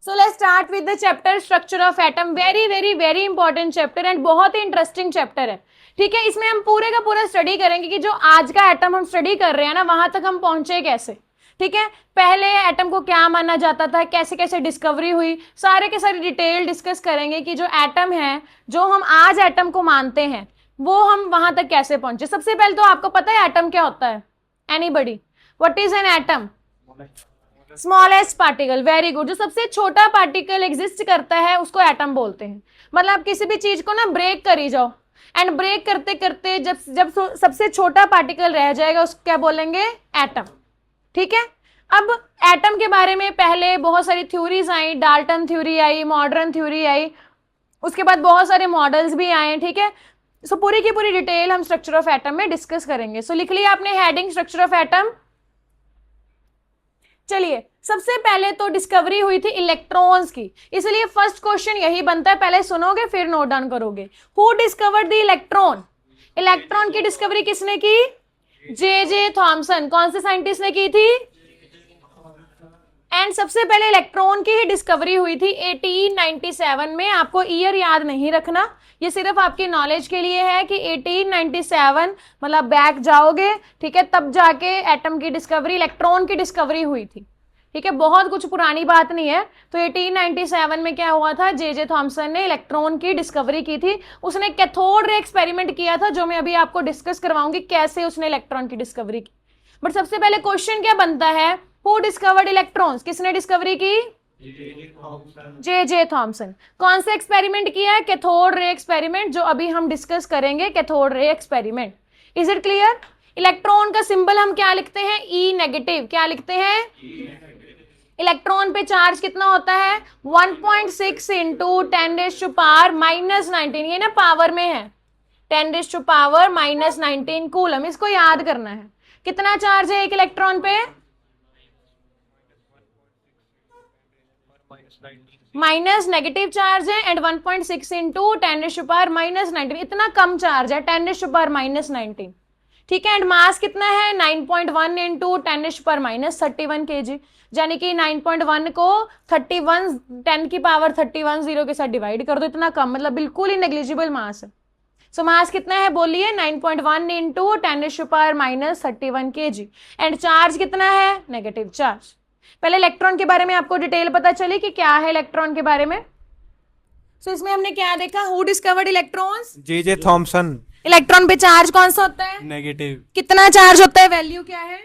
So let's start with the chapter structure of atom. Very very very important chapter and बहुत ही interesting chapter है। ठीक है, इसमें हम पूरे का पूरा स्टडी करेंगे कि जो आज का एटम हम स्टडी कर रहे हैं ना, वहां तक हम पहुंचे कैसे। ठीक है, पहले एटम को क्या माना जाता था, कैसे कैसे डिस्कवरी हुई, सारे के सारे डिटेल डिस्कस करेंगे कि जो एटम है, जो हम आज एटम को मानते हैं, वो हम वहां तक कैसे पहुंचे। सबसे पहले तो आपको पता है एटम क्या होता है? Anybody, what is an atom? Smallest particle. Very good. जो सबसे छोटा पार्टिकल एग्जिस्ट करता है उसको एटम बोलते हैं। मतलब आप किसी भी चीज को ना ब्रेक करी जाओ एंड ब्रेक करते करते जब जब सबसे छोटा पार्टिकल रह जाएगा उसको क्या बोलेंगे? एटम। ठीक है, अब एटम के बारे में पहले बहुत सारी थ्योरीज आई, डाल्टन थ्योरी आई, मॉडर्न थ्योरी आई, उसके बाद बहुत सारे मॉडल्स भी आए। ठीक है, सो पूरी की पूरी डिटेल हम स्ट्रक्चर ऑफ एटम में डिस्कस करेंगे। सो लिख लिया आपने हेडिंग स्ट्रक्चर ऑफ एटम। चलिए, सबसे पहले तो डिस्कवरी हुई थी इलेक्ट्रॉन्स की, इसलिए फर्स्ट क्वेश्चन यही बनता है, पहले सुनोगे फिर नोट डाउन करोगे। Who discovered the electron? Electron की डिस्कवरी किसने की? J Thomson. कौन से साइंटिस्ट ने की थी? एंड सबसे पहले इलेक्ट्रॉन की ही डिस्कवरी हुई थी 1897 में। आपको ईयर याद नहीं रखना, ये सिर्फ आपकी नॉलेज के लिए है कि 1897 मतलब बैक जाओगे, ठीक है, तब जाके एटम की डिस्कवरी, इलेक्ट्रॉन की डिस्कवरी हुई थी। ठीक है, बहुत कुछ पुरानी बात नहीं है। तो 1897 में क्या हुआ था? जे थॉमसन ने इलेक्ट्रॉन की डिस्कवरी की थी। उसने कैथोड रे एक्सपेरिमेंट किया था, जो मैं अभी आपको डिस्कस करवाऊंगी कैसे उसने इलेक्ट्रॉन की डिस्कवरी की। बट सबसे पहले क्वेश्चन क्या बनता है? Who discovered electrons? किसने डिस्कवरी की? J Thomson. कौन सा एक्सपेरिमेंट किया है? कैथोड रे एक्सपेरिमेंट, जो अभी हम डिस्कस करेंगे, cathode ray experiment. Is it clear? Electron का सिंबल हम क्या लिखते हैं? ई नेगेटिव। क्या लिखते हैं? इलेक्ट्रॉन पे चार्ज कितना होता है? 1.6 इंटू 10⁻⁻⁻⁹। ये ना पावर में है, 10⁻⁻⁻⁹ कूलम। इसको याद करना है। कितना चार्ज है एक इलेक्ट्रॉन पे? माइनस नेगेटिव चार्ज है एंड 1.6 इंटू 10⁻⁻⁹, इतना कम चार्ज है, 10⁻⁻⁹। ठीक है, एंड मास कितना है? 9.1 इंटू 10⁻31 kg, यानी कि 9.1 को 31 10⁻31 0 के साथ डिवाइड कर दो, इतना कम, मतलब बिल्कुल ही नेग्लिजिबल मास है। सो मास कितना है बोलिए? 9.1 इंटू 10⁻31 kg। एंड चार्ज कितना है? Negative charge. पहले इलेक्ट्रॉन के बारे में आपको डिटेल पता चली कि क्या है इलेक्ट्रॉन के बारे में। सो इसमें हमने क्या देखा? Who discovered electrons? J Thomson. Electron पे चार्ज कौन सा होता है? नेगेटिव। कितना चार्ज होता है? वैल्यू क्या है?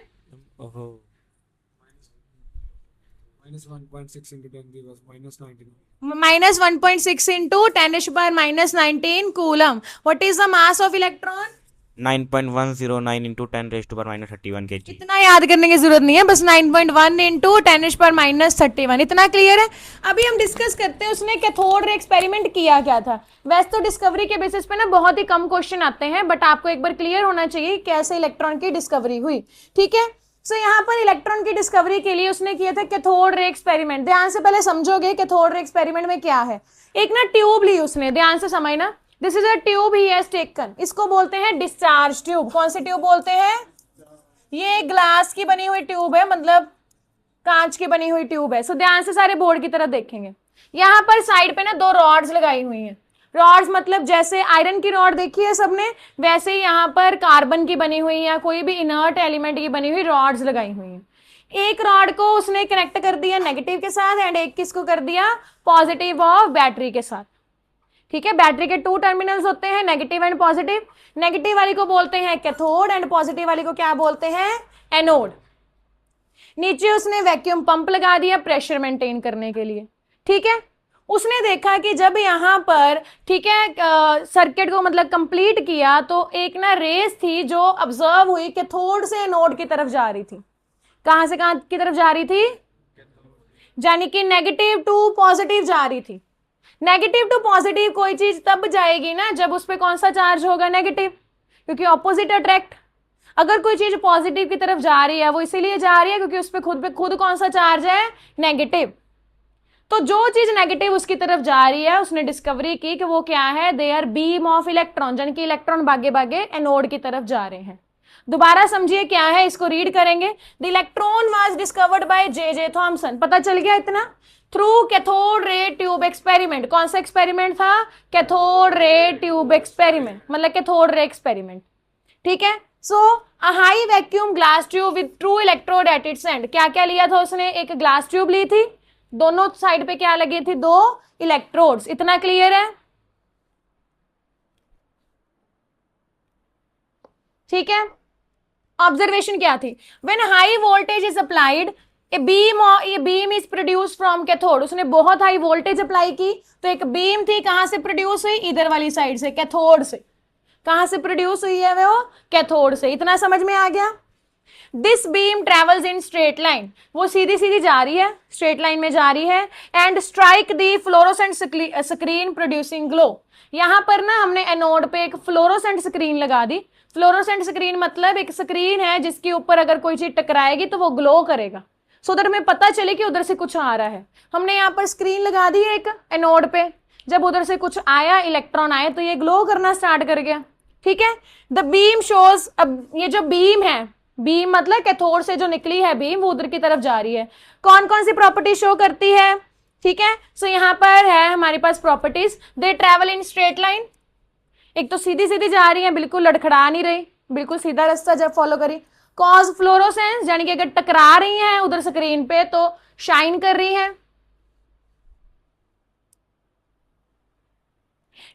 Minus 1.6 into 10⁻⁻⁹ coulomb. What is the mass of electron? 9.109 into 10⁻31 kg। इतना याद करने की जरूरत नहीं है, बस 9.1 इंटू 10⁻31, इतना क्लियर है। अभी हम डिस्कस करते हैं उसने कैथोड रे एक्सपेरिमेंट किया क्या था। वैसे तो डिस्कवरी के बेसिस पे ना बहुत ही कम क्वेश्चन आते हैं, बट आपको एक बार क्लियर होना चाहिए कैसे इलेक्ट्रॉन की डिस्कवरी हुई। ठीक है, सो यहाँ पर इलेक्ट्रॉन की डिस्कवरी के लिए उसने किया था कैथोड रे एक्सपेरिमेंट। ध्यान से पहले समझोगे कैथोड रे एक्सपेरिमेंट में क्या है। एक ना ट्यूब ली उसने, ध्यान से समझना। This is a tube he has taken, इसको बोलते हैं डिस्चार्ज ट्यूब। कौन सी ट्यूब बोलते हैं? ये ग्लास की बनी हुई ट्यूब है, मतलब कांच की बनी हुई ट्यूब है। सो ध्यान से सारे बोर्ड की तरफ देखेंगे। यहाँ पर साइड पे ना दो रॉड्स लगाई हुई हैं। रॉड्स मतलब जैसे आयरन की रॉड देखी है सबने, वैसे ही यहाँ पर कार्बन की बनी हुई या कोई भी इनर्ट एलिमेंट की बनी हुई रॉड्स लगाई हुई हैं। एक रॉड को उसने कनेक्ट कर दिया नेगेटिव के साथ एंड एक किसको कर दिया? पॉजिटिव ऑफ बैटरी के साथ। ठीक है, बैटरी के 2 टर्मिनल्स होते हैं, नेगेटिव एंड पॉजिटिव। नेगेटिव वाली को बोलते हैं कैथोड एंड पॉजिटिव वाली को क्या बोलते हैं? एनोड। नीचे उसने वैक्यूम पंप लगा दिया प्रेशर मेंटेन करने के लिए। ठीक है, उसने देखा कि जब यहाँ पर, ठीक है, सर्किट को मतलब कंप्लीट किया तो एक ना रेस थी जो ऑब्जर्व हुई कैथोड से एनोड की तरफ जा रही थी। कहां से कहां की तरफ जा रही थी? यानी कि नेगेटिव टू पॉजिटिव जा रही थी। नेगेटिव टू पॉजिटिव कोई चीज तब जाएगी ना जब उस पर कौन सा चार्ज होगा? नेगेटिव, क्योंकि ऑपोजिट अट्रैक्ट। अगर कोई चीज पॉजिटिव की तरफ जा रही है वो इसीलिए जा रही है क्योंकि उस पे खुद कौन सा चार्ज है? नेगेटिव। तो जो चीज नेगेटिव उसकी तरफ जा रही है उसने डिस्कवरी की कि वो क्या है? They are beam of electron, यानी कि इलेक्ट्रॉन भागे भागे एनोड की तरफ जा रहे हैं। दोबारा समझिए क्या है, इसको रीड करेंगे। The electron was discovered by J Thomson, पता चल गया इतना, through cathode ray tube experiment. कौन सा एक्सपेरिमेंट था? कैथोड रे ट्यूब एक्सपेरिमेंट, मतलब कैथोड रे एक्सपेरिमेंट, ठीक है। So a high vacuum glass tube with two electrode at its end, क्या क्या लिया था उसने? एक ग्लास ट्यूब ली थी, दोनों साइड पे क्या लगी थी? 2 इलेक्ट्रोड्स। इतना क्लियर है? ठीक है। ऑब्जर्वेशन क्या थी? When high voltage is applied a beam is produce from cathode. उसने बहुत हाई वोल्टेज अप्लाई की तो एक बीम थी, कहां से प्रोड्यूस हुई? इधर वाली साइड से, कैथोड से। कहां से प्रोड्यूस हुई है वो? कैथोड से। इतना समझ में आ गया? This beam travels in straight line, वो सीधी सीधी जा रही है, स्ट्रेट लाइन में जा रही है, and strike the fluorescent screen producing glow. यहां पर ना हमने एनोड पे एक फ्लोरोसेंट स्क्रीन लगा दी। फ्लोरोसेंट स्क्रीन मतलब एक स्क्रीन है जिसके ऊपर अगर कोई चीज टकराएगी तो वो ग्लो करेगा, सो दैट हमें पता चले कि उधर से कुछ आ रहा है। हमने यहाँ पर स्क्रीन लगा दी है एक एनोड पे, जब उधर से कुछ आया, इलेक्ट्रॉन आए, तो ये ग्लो करना स्टार्ट कर गया, ठीक है। द बीम शोज, अब ये जो बीम है, बीम मतलब कैथोड से जो निकली है बीम, वो उधर की तरफ जा रही है। कौन कौन सी प्रॉपर्टी शो करती है? ठीक है, सो यहाँ पर है हमारे पास properties. They travel in straight line, एक तो सीधी सीधी जा रही है, बिल्कुल लड़खड़ा नहीं रही, बिल्कुल सीधा रास्ता जब फॉलो करी। कॉज फ्लोरोसेंस, यानी कि अगर टकरा रही हैं उधर स्क्रीन पे तो शाइन कर रही हैं।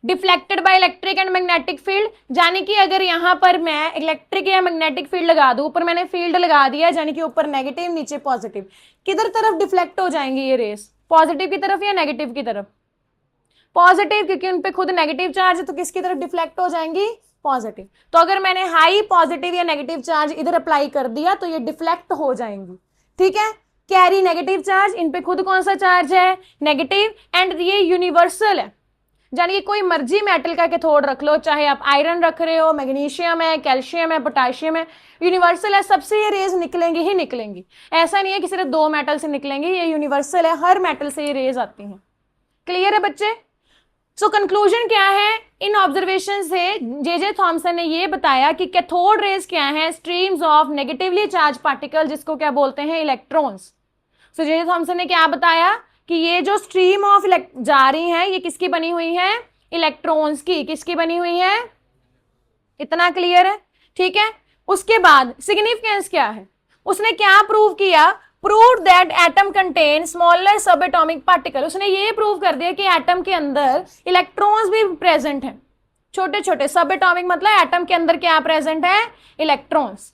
Deflected by electric and magnetic field, यानी कि अगर यहां पर मैं इलेक्ट्रिक या मैग्नेटिक फील्ड लगा दूं, ऊपर मैंने फील्ड लगा दिया, यानी कि ऊपर नेगेटिव नीचे पॉजिटिव, किधर तरफ डिफ्लेक्ट हो जाएंगी ये रेस? पॉजिटिव की तरफ या नेगेटिव की तरफ? पॉजिटिव, क्योंकि उन पे खुद नेगेटिव चार्ज है, तो किसकी तरफ डिफ्लेक्ट हो जाएंगी? पॉजिटिव। तो अगर मैंने हाई पॉजिटिव या नेगेटिव चार्ज इधर अप्लाई कर दिया तो ये डिफ्लेक्ट हो जाएंगी, ठीक है। कैरी नेगेटिव चार्ज, इन पे खुद कौन सा चार्ज है? नेगेटिव, एंड ये यूनिवर्सल है, यानी कि कोई मर्जी मेटल का कैथोड रख लो, चाहे आप आयरन रख रहे हो, मैग्नीशियम है, कैल्शियम है, पोटाशियम है, यूनिवर्सल है, सबसे ये रेज निकलेंगी ही निकलेंगी। ऐसा नहीं है कि सिर्फ 2 मेटल से निकलेंगी, ये यूनिवर्सल है, हर मेटल से ये रेज आती हैं। क्लियर है बच्चे? सो कंक्लूजन क्या है इन ऑब्जर्वेशन से? जे थॉमसन ने ये बताया कि कैथोड रेज क्या है? Streams of negatively charge particle, जिसको क्या बोलते हैं? इलेक्ट्रॉन्स। सो जे थॉमसन ने क्या बताया कि ये जो स्ट्रीम ऑफ जा रही है, ये किसकी बनी हुई है? इलेक्ट्रॉन्स की। किसकी बनी हुई है? इतना क्लियर है, ठीक है। उसके बाद सिग्निफिकेंस क्या है? उसने क्या प्रूव किया? Prove that atom contain smaller सब एटॉमिक पार्टिकल। उसने ये प्रूव कर दिया कि एटम के अंदर इलेक्ट्रॉन्स भी प्रेजेंट हैं, छोटे छोटे। सब एटॉमिक मतलब एटम के अंदर क्या प्रेजेंट है? इलेक्ट्रॉन्स,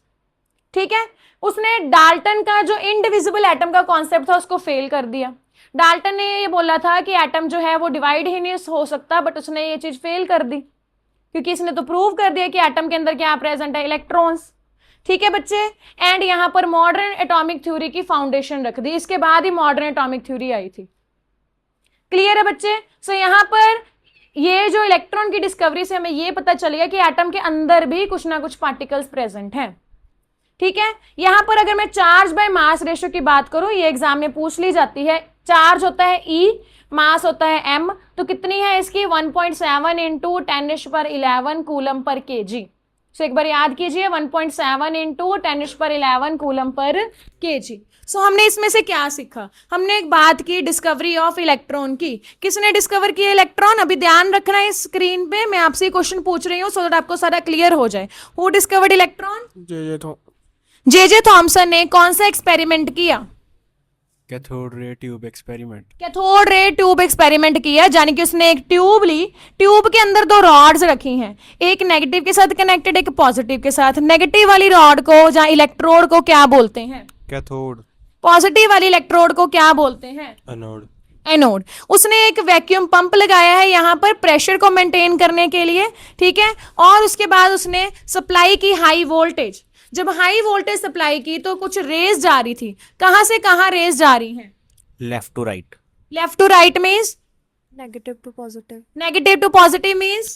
ठीक है। उसने डाल्टन का जो इनडिविजिबल एटम का कॉन्सेप्ट था उसको फेल कर दिया। डाल्टन ने ये बोला था कि एटम जो है वो डिवाइड ही नहीं हो सकता, बट उसने ये चीज फेल कर दी, क्योंकि इसने तो प्रूव कर दिया कि एटम के अंदर क्या प्रेजेंट है? इलेक्ट्रॉन्स, ठीक है बच्चे। एंड यहां पर मॉडर्न एटॉमिक थ्योरी की फाउंडेशन रख दी, इसके बाद ही मॉडर्न एटॉमिक थ्योरी आई थी। क्लियर है बच्चे? सो यहां पर ये जो इलेक्ट्रॉन की डिस्कवरी से हमें ये पता चलेगा कि एटम के अंदर भी कुछ ना कुछ पार्टिकल्स प्रेजेंट हैं, ठीक है। यहां पर अगर मैं चार्ज बाय मास रेशियो की बात करूं, ये एग्जाम में पूछ ली जाती है। चार्ज होता है E, मास होता है m, तो कितनी है इसकी? 1.7 इंटू 10⁻11 कूलम पर kg। सो एक बार याद कीजिए, 1.7 इंटू 10⁻11 कूलम पर kg। सो हमने इसमें से क्या सीखा? हमने एक बात की, डिस्कवरी ऑफ इलेक्ट्रॉन की। किसने डिस्कवर किया इलेक्ट्रॉन? अभी ध्यान रखना है इस स्क्रीन पे, मैं आपसे क्वेश्चन पूछ रही हूँ सो दैट आपको सारा क्लियर हो जाए। Who discovered electron? J Thomson ने कौन सा एक्सपेरिमेंट किया? Cathode ray tube experiment. Cathode ray tube experiment किया, यानी कि उसने एक ट्यूब ली, ट्यूब के अंदर 2 रॉड्स रखी हैं, एक नेगेटिव के साथ कनेक्टेड, एक पॉजिटिव के साथ। नेगेटिव वाली रॉड को या इलेक्ट्रोड को क्या बोलते हैं? कैथोड। पॉजिटिव वाली इलेक्ट्रोड को क्या बोलते हैं? एनोड। एनोड। उसने एक वैक्यूम पंप लगाया है यहाँ पर प्रेशर को मेंटेन करने के लिए, ठीक है। और उसके बाद उसने सप्लाई की हाई वोल्टेज। जब हाई वोल्टेज सप्लाई की तो कुछ रेज जा रही थी, कहां से कहां रेज जा रही हैं? Left to right. Left to right means? Negative to positive. Negative to positive means?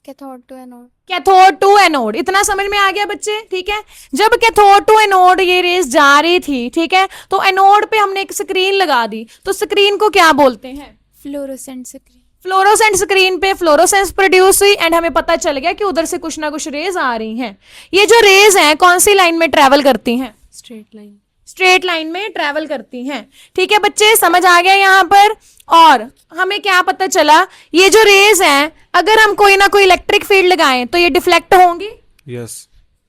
Cathode to anode. Cathode to anode. इतना समझ में आ गया बच्चे, ठीक है। जब कैथोड टू एनोड ये रेस जा रही थी, ठीक है, तो एनोड पे हमने एक स्क्रीन लगा दी, तो स्क्रीन को क्या बोलते हैं? Fluorescent screen. फ्लोरोसेंट स्क्रीन पे फ्लोरोसेंस प्रोड्यूस हुई एंड हमें पता चल गया कि उधर से कुछ ना कुछ रेज आ रही हैं। ये जो रेज हैं कौन सी लाइन में ट्रेवल करती हैं? Straight line. स्ट्रेट लाइन में ट्रेवल करती हैं। ठीक है बच्चे, समझ आ गया यहाँ पर। और हमें क्या पता चला, ये जो रेज हैं अगर हम कोई ना कोई इलेक्ट्रिक फील्ड लगाएं तो ये डिफ्लेक्ट होंगी। Yes.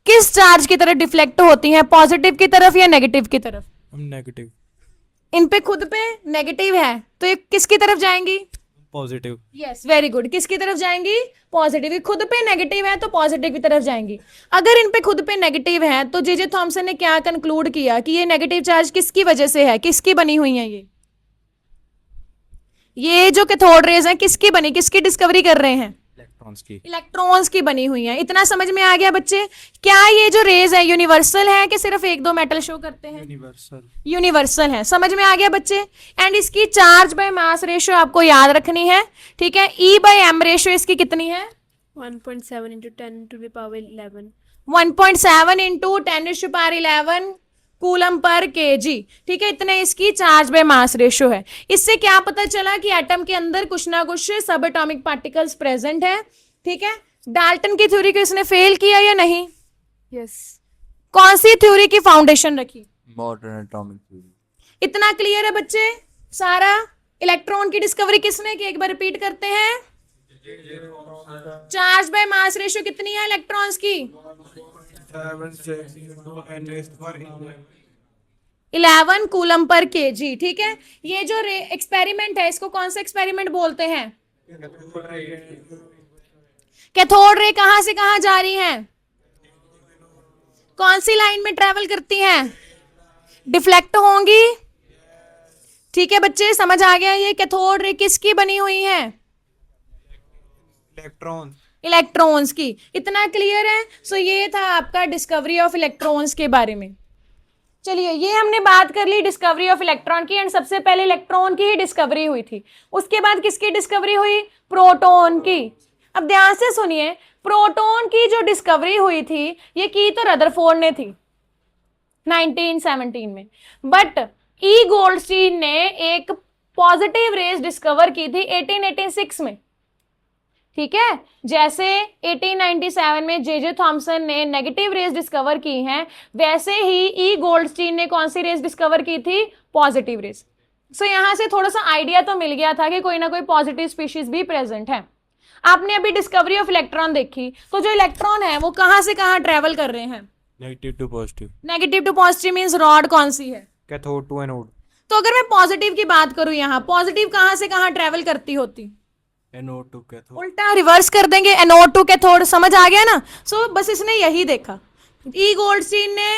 किस चार्ज की तरफ डिफ्लेक्ट होती हैं, पॉजिटिव की तरफ या नेगेटिव की तरफ? Negative. इन पे खुद पे नेगेटिव है तो ये किसकी तरफ जाएंगी? Positive. Yes, very good. किसकी तरफ जाएंगी? पॉजिटिव। खुद पे नेगेटिव है तो पॉजिटिव की तरफ जाएंगी। अगर इन पे खुद पे नेगेटिव है तो जे थॉमसन ने क्या कंक्लूड किया कि ये नेगेटिव चार्ज किसकी वजह से है, किसकी बनी हुई है? ये जो कैथोड रेज है किसकी बनी, किसकी डिस्कवरी कर रहे हैं? Electrons की. इलेक्ट्रॉन्स की बनी हुई है। इतना समझ में आ गया बच्चे? क्या ये जो रेज है यूनिवर्सल है कि सिर्फ एक दो मेटल शो करते हैं? Universal. यूनिवर्सल है। समझ में आ गया बच्चे? एंड इसकी चार्ज बाय मास रेशियो आपको याद रखनी है। ठीक है, ई बाय एम रेशियो इसकी कितनी है? 1.7 into 10 to the power 11. 1.7 into 10⁻11 coulomb per KG. ठीक है, इतने इसकी चार्ज बाय मास रेशियो है। इससे क्या पता चला कि एटम के अंदर कुछ ना कुछ सब एटॉमिक पार्टिकल्स प्रेजेंट है। ठीक है, डाल्टन की थ्योरी को इसने फेल किया या नहीं? Yes. कौन सी थ्योरी की फाउंडेशन रखी? Modern atomic theory. इतना क्लियर है बच्चे सारा? इलेक्ट्रॉन की डिस्कवरी किसने की, एक बार रिपीट करते हैं। चार्ज बाय मास रेशियो कितनी है इलेक्ट्रॉन्स की? 11 कूलम पर केजी। ठीक है, ये जो एक्सपेरिमेंट है इसको कौन सा एक्सपेरिमेंट बोलते हैं? कैथोड रे कहां से कहां जा रही हैं? कौन सी लाइन में ट्रेवल करती हैं? डिफ्लेक्ट होंगी। ठीक है बच्चे, समझ आ गया? ये कैथोड रे किसकी बनी हुई है? Electrons. इलेक्ट्रॉन्स की। इतना क्लियर है? सो ये था आपका डिस्कवरी ऑफ इलेक्ट्रॉन्स के बारे में। चलिए, ये हमने बात कर ली डिस्कवरी ऑफ इलेक्ट्रॉन की। एंड सबसे पहले इलेक्ट्रॉन की ही डिस्कवरी हुई थी। उसके बाद किसकी डिस्कवरी हुई? प्रोटॉन की। अब ध्यान से सुनिए, प्रोटॉन की जो डिस्कवरी हुई थी ये की तो रदरफोर्ड ने थी 1917 में। बट ई गोल्डस्टीन ने एक पॉजिटिव रेज डिस्कवर की थी 1886 में। ठीक है, जैसे 1897 में जे थॉमसन ने नेगेटिव रेज डिस्कवर की हैं, वैसे ही ई गोल्डस्टीन ने कौन सी रेज डिस्कवर की थी? Positive raise. सो यहां से थोड़ा सा आइडिया तो मिल गया था कि कोई ना कोई पॉजिटिव स्पीशीज भी प्रेजेंट है। आपने अभी डिस्कवरी ऑफ इलेक्ट्रॉन देखी, तो जो इलेक्ट्रॉन है वो कहां से कहां ट्रेवल कर रहे हैं? Negative to positive. Negative to positive means rod कौन सी है? Cathode to anode. तो अगर मैं पॉजिटिव की बात करूं, यहाँ पॉजिटिव कहां से कहां ट्रेवल करती होती? Anode to cathode. उल्टा रिवर्स कर देंगे, एनोड टू कैथोड। समझ आ गया ना? सो बस इसने यही देखा। ई गोल्डस्टीन ने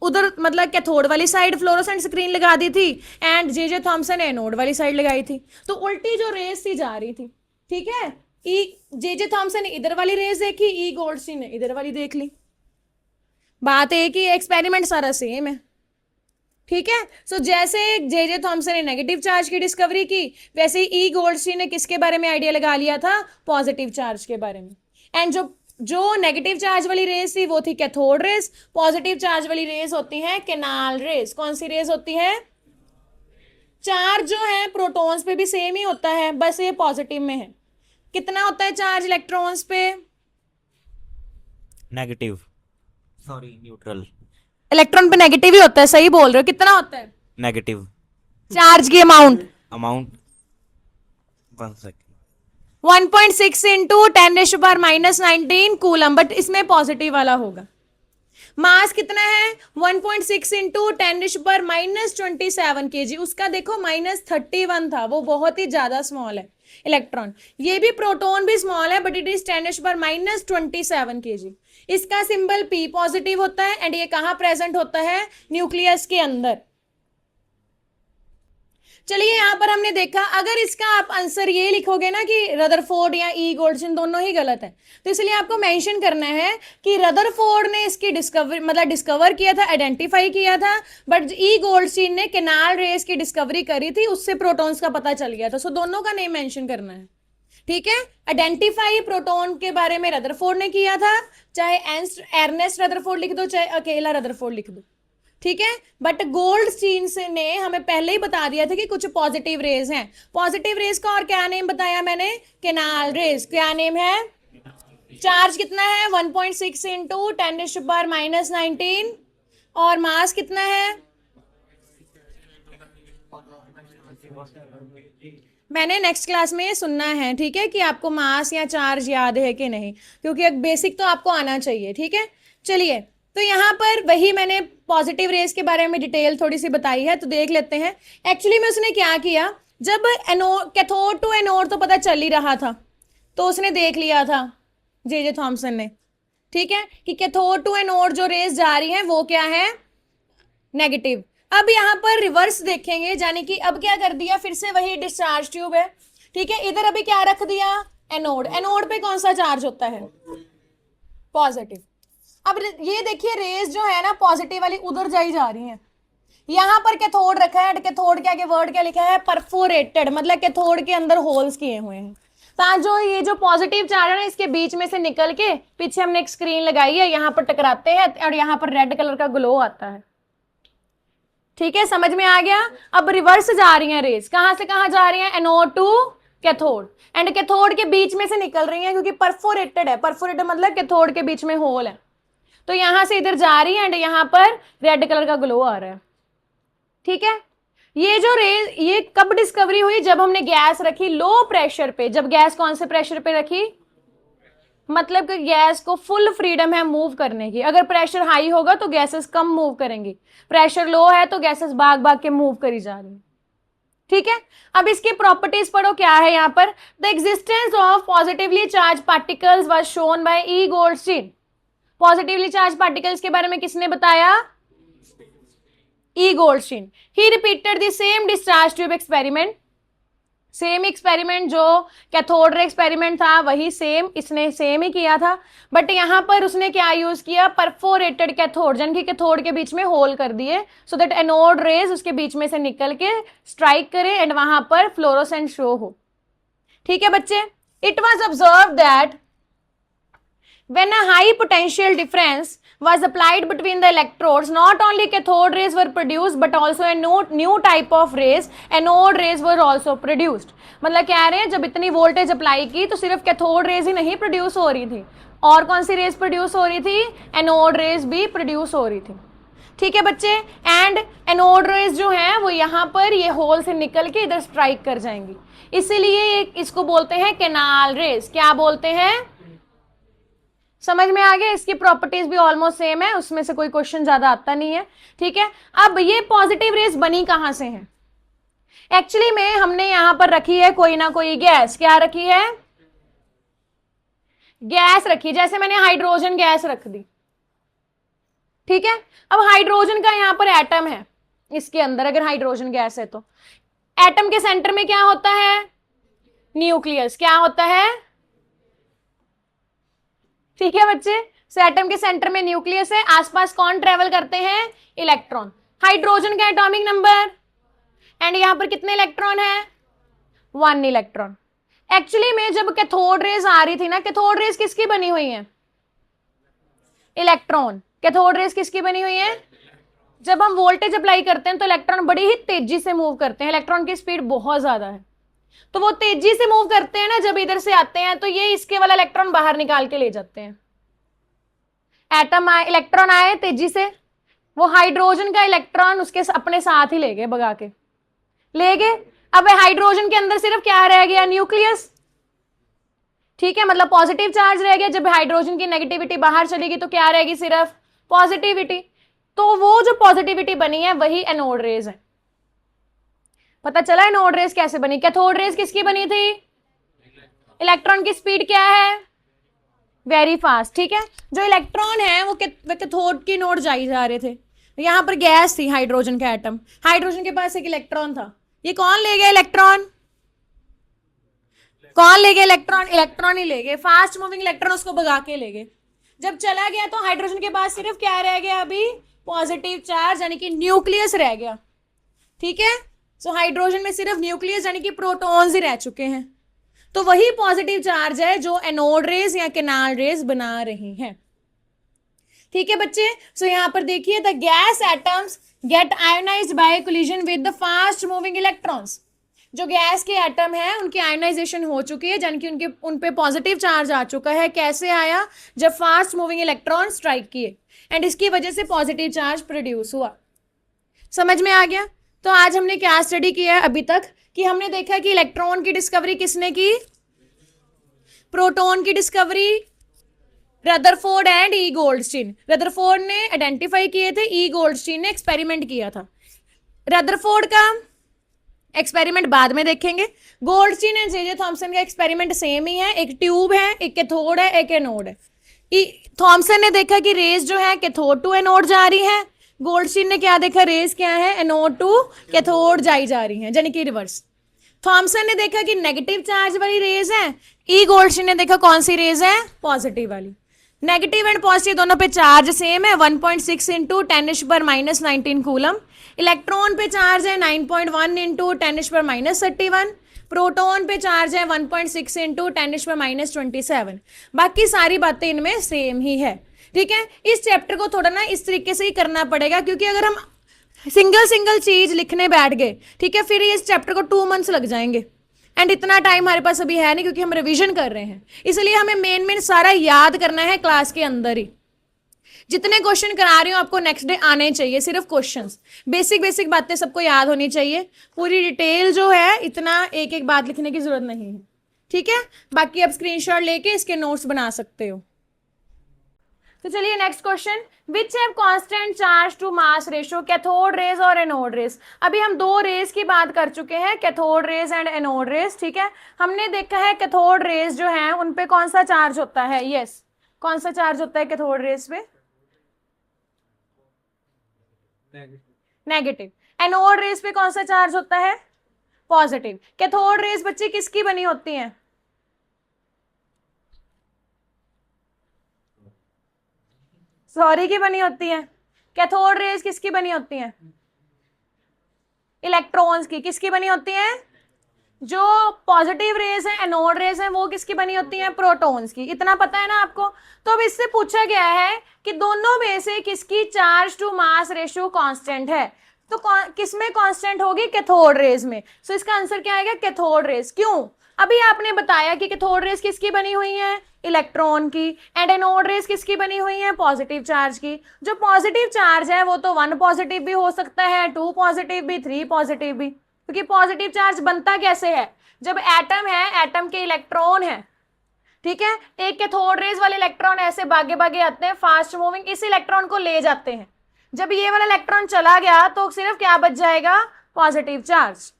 उधर मतलब कैथोड वाली साइड फ्लोरोसेंट स्क्रीन लगा दी थी एंड जे थॉमसन ने एनोड वाली साइड लगाई थी। तो उल्टी जो रेस थी जा रही थी। ठीक है, ई जे थॉमसन ने इधर वाली रेस देखी, ई गोल्डस्टीन ने इधर वाली देख ली। बात एक ही, एक्सपेरिमेंट सारा सेम है। ठीक है, सो जैसे जे थॉमसन ने नेगेटिव चार्ज की डिस्कवरी की, वैसे ही ई गोल्डस्टीन ने किसके बारे में आइडिया लगा लिया था? पॉजिटिव चार्ज के बारे में। एंड जो नेगेटिव चार्ज वाली रेस थी वो थी कैथोड रेस। पॉजिटिव चार्ज वाली रेस होती है कैनाल रेस। कौन सी रेस होती है? चार्ज जो है प्रोटॉन्स पे भी सेम ही होता है, बस ये पॉजिटिव में है। कितना होता है चार्ज इलेक्ट्रॉन्स पे? Negative, sorry neutral. इलेक्ट्रॉन पे नेगेटिव ही होता है, सही बोल रहे हो। कितना होता है नेगेटिव चार्ज की amount? Amount 1 second 1.6 into 10⁻⁻19 coulomb, but इसमें पॉजिटिव वाला होगा। मास कितना है? 1.6 इंटू 10⁻27 kg। उसका देखो -31 था, वो बहुत ही ज्यादा स्मॉल है इलेक्ट्रॉन। ये भी प्रोटॉन भी स्मॉल है बट इट इज 10⁻27 kg। इसका सिंबल P पॉजिटिव होता है एंड ये कहां प्रेजेंट होता है? न्यूक्लियस के अंदर। चलिए, यहां पर हमने देखा, अगर इसका आप आंसर ये लिखोगे ना कि रदरफोर्ड या ई गोल्डस्टीन, दोनों ही गलत है, तो इसलिए आपको मेंशन करना है कि रदरफोर्ड ने इसकी डिस्कवर किया था, आइडेंटिफाई किया था, बट ई गोल्डस्टीन ने कैनाल रेस की डिस्कवरी करी थी, उससे प्रोटॉन्स का पता चल गया था। सो दोनों का नेम मेंशन करना है। ठीक है, आइडेंटिफाई प्रोटॉन के बारे में रदरफोर्ड ने किया था, चाहे एर्नेस्ट रदरफोर्ड लिख दो चाहे अकेला रदरफोर्ड लिख दो। ठीक है। बट गोल्डस्टीन से ने हमें पहले ही बता दिया था कि कुछ पॉजिटिव रेज हैं। पॉजिटिव रेज का और क्या नेम बताया मैंने, केनाल रेज। क्या नेम है, चार्ज कितना है 1.6 इंटू 10⁻⁻19 और मास कितना है, मैंने नेक्स्ट क्लास में ये सुनना है, ठीक है, कि आपको मास या चार्ज याद है कि नहीं, क्योंकि एक बेसिक तो आपको आना चाहिए, ठीक है। चलिए, तो यहाँ पर वही मैंने पॉजिटिव रेज के बारे में डिटेल थोड़ी सी बताई है, तो देख लेते हैं। एक्चुअली में उसने क्या किया, जब कैथोड टू एनोड तो पता चल ही रहा था, तो उसने देख लिया था जे थॉमसन ने, ठीक है, कि कैथोड टू एनोड जो रेज जा रही है वो क्या है, नेगेटिव। अब यहाँ पर रिवर्स देखेंगे, यानी कि अब क्या कर दिया, फिर से वही डिस्चार्ज ट्यूब है, ठीक है। इधर अभी क्या रख दिया, एनोड। एनोड पे कौन सा चार्ज होता है, पॉजिटिव। अब ये देखिए रेज जो है ना पॉजिटिव वाली उधर जाई जा रही है। यहाँ पर कैथोड रखा है, कैथोड के आगे वर्ड क्या लिखा है, परफोरेटेड, मतलब कैथोड के अंदर होल्स किए हुए हैं, ताकि जो ये जो पॉजिटिव चार्ज है ना इसके बीच में से निकल के, पीछे हमने एक स्क्रीन लगाई है, यहाँ पर टकराते हैं और यहाँ पर रेड कलर का ग्लो आता है, ठीक है, समझ में आ गया। अब रिवर्स जा रही हैं रेज, कहां से कहां जा रही हैं, anode to cathode, and cathode के बीच में से निकल रही हैं, क्योंकि परफोरेटेड है, परफोरेटेड मतलब कैथोड के बीच में होल है, तो यहां से इधर जा रही है एंड यहां पर रेड कलर का ग्लो आ रहा है, ठीक है। ये जो रेज, ये कब डिस्कवरी हुई, जब हमने गैस रखी लो प्रेशर पे। जब गैस कौन से प्रेशर पे रखी, मतलब कि गैस को फुल फ्रीडम है मूव करने की। अगर प्रेशर हाई होगा तो गैसेस कम मूव करेंगी, प्रेशर लो है तो गैसेस भाग भाग के मूव करी जा रही है, ठीक है। अब इसकी प्रॉपर्टीज पढ़ो, क्या है यहाँ पर, the existence of positively charge particles was shown by E Goldstein. Positively charge particles के बारे में किसने बताया, ई Goldstein. He repeated the same discharge tube experiment, same experiment जो कैथोड रे एक्सपेरिमेंट था वही सेम इसने सेम ही किया था, बट यहां पर उसने क्या यूज किया, परफोरेटेड कैथोड, यानी कि कैथोड के बीच में होल कर दिए, सो दैट एनोड रेज उसके बीच में से निकल के स्ट्राइक करे एंड वहां पर फ्लोरोसेंट शो हो, ठीक है बच्चे। It was observe that when a high potential difference was applied between the electrodes, not only cathode rays were produced but also a new type of rays, anode rays were also produced। मतलब कह रहे हैं जब इतनी voltage apply की तो सिर्फ cathode rays ही नहीं प्रोड्यूस हो रही थी, और कौन सी रेज प्रोड्यूस हो रही थी, एनोड रेज भी प्रोड्यूस हो रही थी, ठीक है बच्चे। एंड एनोड रेज जो है वो यहाँ पर ये होल से निकल के इधर स्ट्राइक कर जाएंगी, इसीलिए इसको बोलते हैं कैनाल रेज। क्या बोलते हैं, समझ में आ गया। इसकी प्रॉपर्टीज भी ऑलमोस्ट सेम है, उसमें से कोई क्वेश्चन ज्यादा आता नहीं है, ठीक है। अब ये पॉजिटिव रेज बनी कहां से है, एक्चुअली में हमने यहां पर रखी है कोई ना कोई गैस। क्या रखी है, गैस रखी, जैसे मैंने हाइड्रोजन गैस रख दी, ठीक है। अब हाइड्रोजन का यहां पर एटम है, इसके अंदर अगर हाइड्रोजन गैस है तो एटम के सेंटर में क्या होता है, न्यूक्लियस। क्या होता है, ठीक है बच्चे, एटम के सेंटर में न्यूक्लियस है, आसपास कौन ट्रेवल करते हैं, इलेक्ट्रॉन। हाइड्रोजन का एटॉमिक नंबर, एंड यहां पर कितने इलेक्ट्रॉन है, 1 इलेक्ट्रॉन। एक्चुअली में जब कैथोड रेज आ रही थी ना, कैथोड रेज किसकी बनी हुई है, इलेक्ट्रॉन। कैथोड रेज किसकी बनी हुई है, जब हम वोल्टेज अप्लाई करते हैं तो इलेक्ट्रॉन बड़ी ही तेजी से मूव करते हैं, इलेक्ट्रॉन की स्पीड बहुत ज्यादा है, तो वो तेजी से मूव करते हैं ना, जब इधर से आते हैं तो ये इसके वाला इलेक्ट्रॉन बाहर निकाल के ले जाते हैं। एटम आए, इलेक्ट्रॉन आए तेजी से, वो हाइड्रोजन का इलेक्ट्रॉन उसके अपने साथ ही ले गए, भगा के ले गए। अब हाइड्रोजन के अंदर सिर्फ क्या रह गया, न्यूक्लियस, ठीक है, मतलब पॉजिटिव चार्ज रह गया। जब हाइड्रोजन की नेगेटिविटी बाहर चलेगी तो क्या रहेगी, सिर्फ पॉजिटिविटी। तो वो जो पॉजिटिविटी बनी है वही एनोड रेज है। पता चला एनोड रेज कैसे बनी। कैथोड रेज किसकी बनी थी, इलेक्ट्रॉन की स्पीड क्या है, वेरी फास्ट, ठीक है। जो इलेक्ट्रॉन है वो कैथोड की नोड जाई जा रहे थे, यहां पर गैस थी, हाइड्रोजन का एटम, हाइड्रोजन के पास एक इलेक्ट्रॉन था, ये कौन ले गया इलेक्ट्रॉन, कौन ले गया इलेक्ट्रॉन, इलेक्ट्रॉन ही ले गए, फास्ट मूविंग इलेक्ट्रॉन उसको भगा के ले गए। जब चला गया तो हाइड्रोजन के पास सिर्फ क्या रह गया, अभी पॉजिटिव चार्ज यानी कि न्यूक्लियस रह गया, ठीक है। सो हाइड्रोजन में सिर्फ न्यूक्लियस यानी कि प्रोटॉन्स ही रह चुके हैं, तो वही पॉजिटिव चार्ज है जो एनोड रेज या कैनाल रेज बना रही हैं, ठीक है बच्चे। सो यहाँ पर देखिए the gas atoms get ionized by collision with the fast moving electrons. जो गैस के एटम है उनकी आयोनाइजेशन हो चुकी है, यानी कि उनके उन पे पॉजिटिव चार्ज आ चुका है। कैसे आया? जब फास्ट मूविंग इलेक्ट्रॉन स्ट्राइक किए, एंड इसकी वजह से पॉजिटिव चार्ज प्रोड्यूस हुआ। समझ में आ गया? तो आज हमने क्या स्टडी किया है अभी तक, कि हमने देखा कि इलेक्ट्रॉन की डिस्कवरी किसने की? प्रोटॉन की discovery Rutherford and E Goldstein. Rutherford ने आइडेंटिफाई किए थे, ई गोल्डस्टीन ने एक्सपेरिमेंट किया था। रदरफोर्ड का एक्सपेरिमेंट बाद में देखेंगे। गोल्डस्टीन एंड जे थॉमसन का एक्सपेरिमेंट सेम ही है, एक ट्यूब है, एक कैथोड है, एक एनोड है। थॉमसन ने देखा कि रेज जो है कैथोड टू एनोड जा रही है, गोल्डस्टीन ने क्या देखा? रेज क्या है? एनोड टू कैथोड जाई जा रही है, यानी कि रिवर्स। थॉमसन ने देखा कि नेगेटिव चार्ज वाली रेज है, ई गोल्डस्टीन ने देखा कौन सी रेज है? पॉजिटिव वाली। नेगेटिव एंड पॉजिटिव दोनों पे चार्ज सेम है, 1.6 इंटू 10⁻⁻19 कूलम। इलेक्ट्रॉन पे चार्ज है 9.1 इंटू 10⁻31। प्रोटॉन पे चार्ज है 1.6 इंटू 10⁻27। बाकी सारी बातें इनमें सेम ही है। ठीक है, इस चैप्टर को थोड़ा ना इस तरीके से ही करना पड़ेगा, क्योंकि अगर हम सिंगल सिंगल चीज लिखने बैठ गए, ठीक है, फिर इस चैप्टर को 2 मंथ्स लग जाएंगे, एंड इतना टाइम हमारे पास अभी है नहीं, क्योंकि हम रिवीजन कर रहे हैं। इसलिए हमें मेन सारा याद करना है क्लास के अंदर ही। जितने क्वेश्चन करा रही हूँ आपको नेक्स्ट डे आने चाहिए, सिर्फ क्वेश्चंस, बेसिक बेसिक बातें सबको याद होनी चाहिए। पूरी डिटेल जो है, इतना एक एक बात लिखने की जरूरत नहीं है। ठीक है, बाकी आप स्क्रीनशॉट लेके इसके नोट्स बना सकते हो। तो चलिए next question, which have constant charge to mass ratio, cathode rays और एनोड रेज। अभी हम 2 रेज की बात कर चुके हैं, cathode rays and anode rays. ठीक है, हमने देखा है कैथोड रेज जो है उन पे कौन सा चार्ज होता है? यस, कौन सा चार्ज होता है कैथोड रेज पे? नेगेटिव। एनोड रेज पे कौन सा चार्ज होता है? पॉजिटिव। कैथोड रेज बच्चे किसकी बनी होती हैं? सॉरी की बनी होती है। कैथोड रेज किसकी बनी होती है? इलेक्ट्रॉन्स की। किसकी बनी होती है? जो पॉजिटिव रेज है, एनोड रेज है, वो किसकी बनी होती है? प्रोटॉन्स की। इतना पता है ना आपको? तो अब इससे पूछा गया है कि दोनों में से किसकी charge to mass ratio constant है। तो किसमें कांस्टेंट होगी? कैथोड रेज में। सो इसका आंसर क्या आएगा? Cathode rays. क्यों? अभी आपने बताया कि कैथोड रेज किसकी बनी हुई है? इलेक्ट्रॉन की। एंड एनोड रेज किसकी बनी हुई है? पॉजिटिव चार्ज की। जो पॉजिटिव चार्ज है वो तो 1 पॉजिटिव भी हो सकता है, 2 पॉजिटिव भी, 3 पॉजिटिव भी। क्योंकि पॉजिटिव चार्ज बनता कैसे है? जब एटम है, एटम के इलेक्ट्रॉन है, ठीक है, एक कैथोड रेज वाले इलेक्ट्रॉन ऐसे भागे भागे आते हैं, फास्ट मूविंग, इस इलेक्ट्रॉन को ले जाते हैं। जब ये वाला इलेक्ट्रॉन चला गया तो सिर्फ क्या बच जाएगा? Positive charge.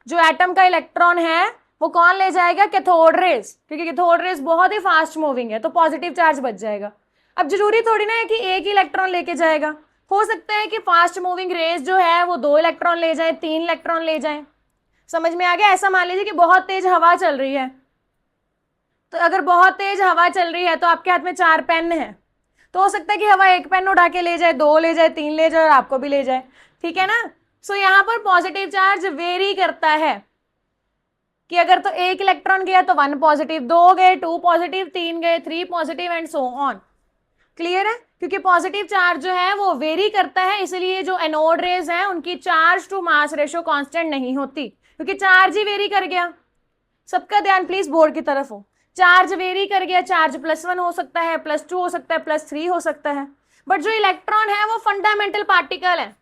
जो एटम का इलेक्ट्रॉन है वो कौन ले जाएगा? कैथोड रेज, क्योंकि कैथोड रेज बहुत ही फास्ट मूविंग है, तो पॉजिटिव चार्ज बच जाएगा। अब जरूरी थोड़ी ना है कि एक ही इलेक्ट्रॉन लेके जाएगा, हो सकता है कि फास्ट मूविंग रेज जो है वो 2 इलेक्ट्रॉन ले जाए, 3 इलेक्ट्रॉन ले जाए। समझ में आ गया? ऐसा मान लीजिए कि बहुत तेज हवा चल रही है, तो अगर बहुत तेज हवा चल रही है तो आपके हाथ में 4 पेन है, तो हो सकता है कि हवा 1 पेन उड़ा के ले जाए, 2 ले जाए, 3 ले जाए और आपको भी ले जाए। ठीक है ना? सो यहाँ पर पॉजिटिव चार्ज वेरी करता है कि अगर तो 1 इलेक्ट्रॉन गया तो 1 पॉजिटिव, 2 गए 2 पॉजिटिव, 3 गए 3 positive, and so on. Clear है? क्योंकि पॉजिटिव चार्ज जो है वो वेरी करता है, इसलिए जो एनोड रेज है उनकी charge to mass ratio constant नहीं होती, क्योंकि चार्ज ही वेरी कर गया। सबका ध्यान प्लीज बोर्ड की तरफ हो। चार्ज वेरी कर गया, चार्ज +1 हो सकता है, +2 हो सकता है, +3 हो सकता है, बट जो इलेक्ट्रॉन है वो फंडामेंटल पार्टिकल है।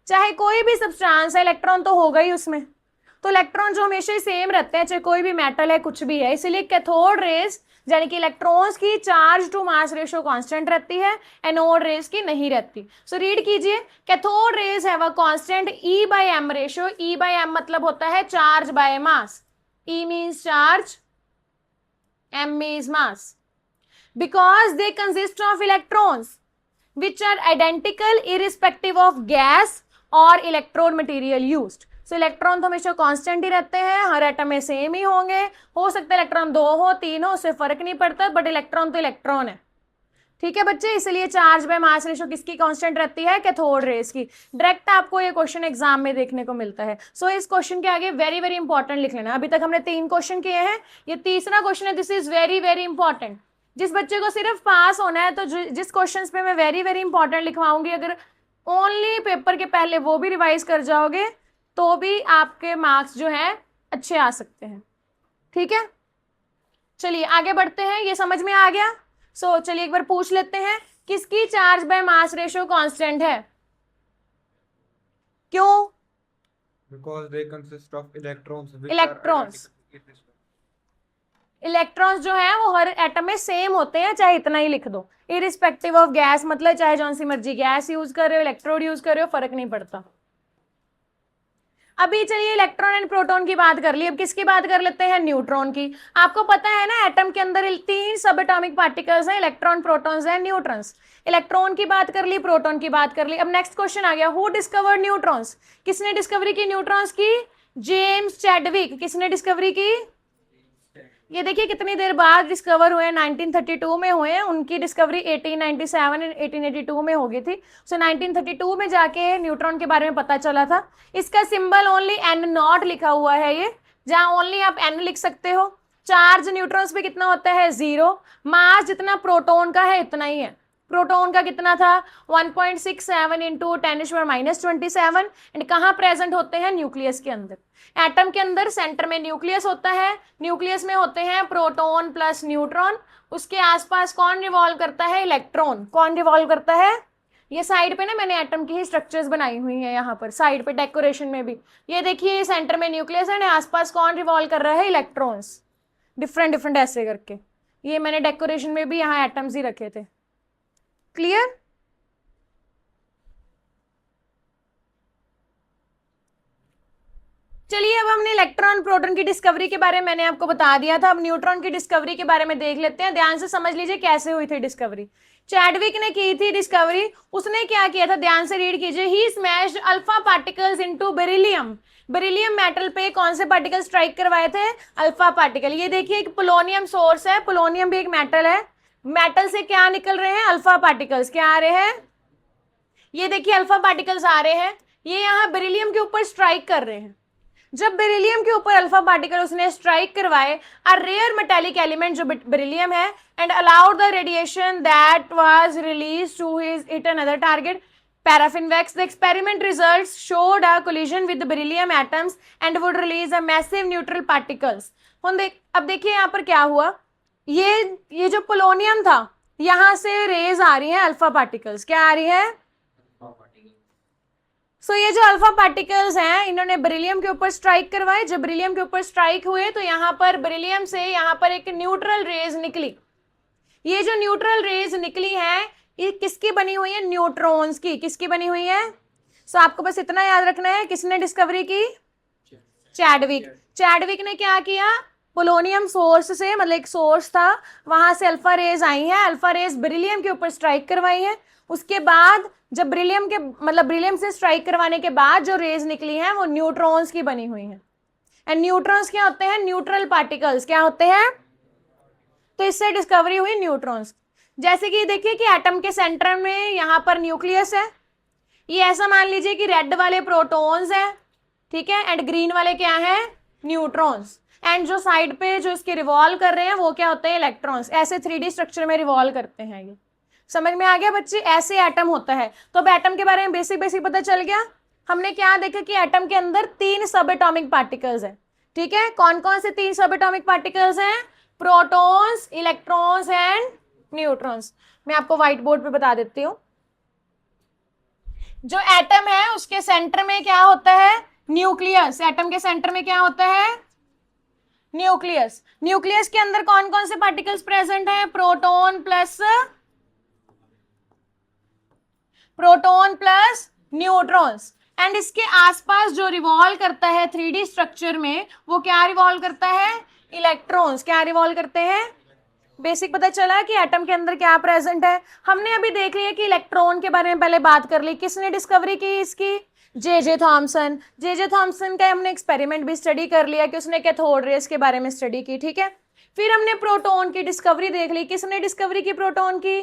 चाहे कोई भी सब्सटेंस है, इलेक्ट्रॉन तो होगा ही उसमें, तो इलेक्ट्रॉन जो हमेशा ही सेम रहते हैं, चाहे कोई भी मेटल है, कुछ भी है। इसलिए कैथोड रेज यानी कि इलेक्ट्रॉन्स की charge to mass ratio constant रहती है, एनोड रेज की नहीं रहती। सो रीड कीजिए, cathode rays have a constant E/m ratio. E/m मतलब होता है charge by mass. E means charge, m means mass, because they consist of electrons which are identical irrespective of gas or electrode material used. So electron तो हमेशा constant ही रहते हैं, हर atom में same ही होंगे। हो सकता है इलेक्ट्रॉन 2 हो, 3 हो, उससे फर्क नहीं पड़ता, बट इलेक्ट्रॉन तो इलेक्ट्रॉन है। ठीक है बच्चे, इसलिए चार्ज बाय मास रेशियो किसकी कांस्टेंट रहती है? कैथोड रेज की। डायरेक्ट आपको ये क्वेश्चन एग्जाम में देखने को मिलता है। सो इस क्वेश्चन के आगे वेरी वेरी इंपॉर्टेंट लिख लेना। अभी तक हमने 3 क्वेश्चन किए हैं, ये तीसरा क्वेश्चन है, this is very very important. जिस बच्चे को सिर्फ पास होना है तो जिस क्वेश्चंस पे मैं वेरी वेरी इंपॉर्टेंट लिखवाऊंगी, अगर ओनली पेपर के पहले वो भी रिवाइज कर जाओगे तो भी आपके मार्क्स जो है अच्छे आ सकते हैं। ठीक है, चलिए आगे बढ़ते हैं। ये समझ में आ गया? चलिए एक बार पूछ लेते हैं, किसकी charge by mass ratio constant है? क्यों? Because they consist of electrons. Electrons. Electrons जो है वो हर एटम में सेम होते हैं, चाहे इतना ही लिख दो, इरिस्पेक्टिव ऑफ गैस, मतलब चाहे जौन सी मर्जी गैस यूज कर रहे हो, इलेक्ट्रोड यूज कर रहे हो, फर्क नहीं पड़ता। अभी चलिए इलेक्ट्रॉन एंड प्रोटॉन की बात कर ली, अब किसकी बात कर लेते हैं? न्यूट्रॉन की। आपको पता है ना एटम के अंदर 3 सब एटॉमिक पार्टिकल्स हैं, electron, protons and neutrons. Electron की बात कर ली, प्रोटॉन की बात कर ली। अब नेक्स्ट क्वेश्चन आ गया, हु डिस्कवर्ड न्यूट्रॉन्स? किसने डिस्कवरी की न्यूट्रॉन्स की? James Chadwick. किसने डिस्कवरी की? ये देखिए कितनी देर बाद डिस्कवर हुए, 1932 में हुए हैं। उनकी डिस्कवरी 1897 एंड 1882 में हो गई थी। 1932 में जाके न्यूट्रॉन के बारे में पता चला था। इसका सिंबल ओनली N0 लिखा हुआ है, ये जहां ओनली आप N लिख सकते हो। चार्ज न्यूट्रॉन्स पे कितना होता है? 0। मास जितना प्रोटॉन का है इतना ही है। प्रोटॉन का कितना था? 1.67 इंटू 10⁻⁻27। एंड कहाँ प्रेजेंट होते हैं? न्यूक्लियस के अंदर। एटम के अंदर सेंटर में न्यूक्लियस होता है, न्यूक्लियस में होते हैं प्रोटॉन प्लस न्यूट्रॉन। उसके आसपास कौन रिवॉल्व करता है? इलेक्ट्रॉन। कौन रिवॉल्व करता है? ये साइड पे ना मैंने एटम की ही स्ट्रक्चर्स बनाई हुई है, यहाँ पर साइड पे डेकोरेशन में भी। ये देखिए सेंटर में न्यूक्लियस है, आसपास कौन रिवॉल्व कर रहा है? इलेक्ट्रॉन्स। डिफरेंट डिफरेंट ऐसे करके, ये मैंने डेकोरेशन में भी यहाँ एटम्स ही रखे थे। क्लियर? चलिए अब हमने इलेक्ट्रॉन प्रोटॉन की डिस्कवरी के बारे में मैंने आपको बता दिया था। अब न्यूट्रॉन की डिस्कवरी के बारे में देख लेते हैं। ध्यान से समझ लीजिए कैसे हुई थी डिस्कवरी। चैडविक ने की थी डिस्कवरी। उसने क्या किया था? ध्यान से रीड कीजिए। He smashed alpha particles into beryllium. Beryllium metal पे कौन से पार्टिकल स्ट्राइक करवाए थे? Alpha particle. ये देखिए एक पोलोनियम सोर्स है, पोलोनियम भी एक मेटल है। मेटल से क्या निकल रहे हैं? Alpha particles. क्या आ रहे हैं? ये देखिए अल्फा पार्टिकल्स आ रहे हैं, ये यहाँ बेरिलियम के ऊपर स्ट्राइक कर रहे हैं। जब बेरिलियम के ऊपर अल्फा पार्टिकल उसने स्ट्राइक करवाए, अ रेयर मेटालिक एलिमेंट जो बेरिलियम है, and allowed the radiation that was release to his it another target paraffin wax. The experiment results showed a collision with beryllium atoms and would release a massive neutral particles. अब देखिए यहाँ पर क्या हुआ, ये जो polonium था, यहां से रेज आ रही है अल्फा पार्टिकल्स। क्या आ रही है? ये जो अल्फा पार्टिकल्स हैं, इन्होंने बेरिलियम के ऊपर स्ट्राइक करवाए। जब बेरिलियम के ऊपर स्ट्राइक हुए तो यहाँ पर बेरिलियम से यहाँ पर एक न्यूट्रल रेज निकली। ये जो न्यूट्रल रेज निकली है, ये किसकी बनी हुई है? न्यूट्रॉन्स की। किसकी बनी हुई है? आपको बस इतना याद रखना है, किसने डिस्कवरी की? चैडविक। चैडविक ने क्या किया? पोलोनियम सोर्स से, मतलब एक सोर्स था, वहां से अल्फा रेज आई हैं। अल्फा रेज बेरिलियम के ऊपर स्ट्राइक करवाई है। उसके बाद जब बेरिलियम से स्ट्राइक करवाने के बाद जो रेज निकली हैं वो न्यूट्रॉन्स की बनी हुई हैं। एंड न्यूट्रॉन्स क्या होते हैं? Neutral particles. क्या होते हैं? तो इससे डिस्कवरी हुई न्यूट्रॉन्स। जैसे कि देखिए कि एटम के सेंटर में यहाँ पर न्यूक्लियस है, ये ऐसा मान लीजिए कि रेड वाले प्रोटॉन्स हैं, ठीक है, एंड ग्रीन वाले क्या है? न्यूट्रॉन्स। एंड जो साइड पे जो इसके रिवॉल्व कर रहे हैं वो क्या होते हैं? इलेक्ट्रॉन्स। ऐसे 3D स्ट्रक्चर में रिवॉल्व करते हैं। ये समझ में आ गया बच्चे? ऐसे एटम होता है। तो अब एटम के बारे में बेसिक पता चल गया। हमने क्या देखा कि एटम के अंदर 3 सब एटॉमिक पार्टिकल्स हैं, ठीक है। कौन कौन से 3 सब एटॉमिक पार्टिकल्स हैं? Protons, electrons and neutrons. मैं आपको व्हाइट बोर्ड पे बता देती हूँ। जो एटम है उसके सेंटर में क्या होता है? न्यूक्लियस। एटम के सेंटर में क्या होता है? न्यूक्लियस। न्यूक्लियस के अंदर कौन कौन से पार्टिकल्स प्रेजेंट हैं? Proton plus neutrons. एंड इसके आसपास जो रिवॉल्व करता है 3D स्ट्रक्चर में, वो क्या रिवॉल्व करता है? इलेक्ट्रॉन्स। क्या रिवॉल्व करते हैं? बेसिक पता चला कि एटम के अंदर क्या प्रेजेंट है। हमने अभी देख लिया कि इलेक्ट्रॉन के बारे में पहले बात कर ली। किसने डिस्कवरी की इसकी? J Thomson. जे थॉमसन का हमने एक्सपेरिमेंट भी स्टडी कर लिया कि उसने कैथोड रेस के बारे में स्टडी की, ठीक है। फिर हमने प्रोटॉन की डिस्कवरी देख ली। किसने डिस्कवरी की प्रोटॉन की?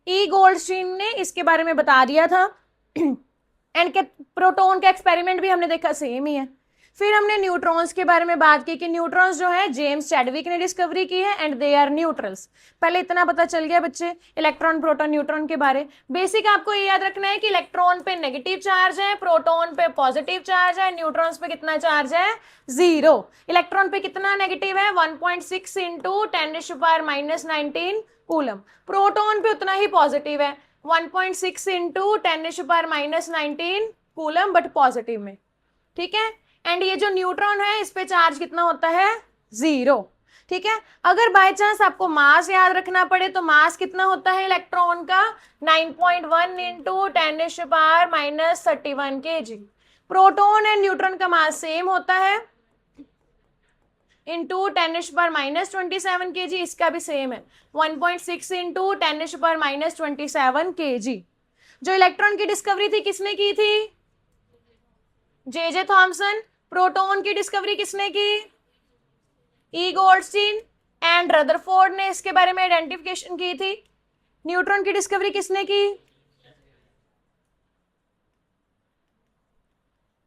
ई गोल्डस्टीन ने इसके बारे में बता दिया था। एंड प्रोटॉन का एक्सपेरिमेंट भी हमने देखा सेम ही है। फिर हमने न्यूट्रॉन्स के बारे में बात की कि न्यूट्रॉन्स जो है जेम्स चैडविक ने डिस्कवरी की है एंड दे आर न्यूट्रल्स। पहले इतना पता चल गया बच्चे इलेक्ट्रॉन प्रोटॉन न्यूट्रॉन के बारे। बेसिक आपको ये याद रखना है कि इलेक्ट्रॉन पे नेगेटिव चार्ज है, प्रोटॉन पे पॉजिटिव चार्ज है, न्यूट्रॉन्स पे कितना चार्ज है? 0। इलेक्ट्रॉन पे कितना नेगेटिव है? 1.6 इंटू 10⁻⁻19 कूलम। प्रोटॉन पे उतना ही पॉजिटिव है 1.6 इंटू 10⁻⁻19 कूलम बट पॉजिटिव में, ठीक है। एंड ये जो न्यूट्रॉन है इस पे चार्ज कितना होता है? 0, ठीक है। अगर बाय चांस आपको मास याद रखना पड़े तो मास कितना होता है इलेक्ट्रॉन का? 9.1 into 10⁻31 kg। Proton and neutron का मास सेम होता है इंटू 10⁻⁻27 kg, इसका भी सेम है 1.6 इंटू 10⁻⁻27 kg। जो इलेक्ट्रॉन की डिस्कवरी थी किसने की थी? J Thomson. प्रोटॉन की डिस्कवरी किसने की? ई गोल्डस्टीन एंड रदरफोर्ड ने इसके बारे में आइडेंटिफिकेशन की थी। न्यूट्रॉन की डिस्कवरी किसने की?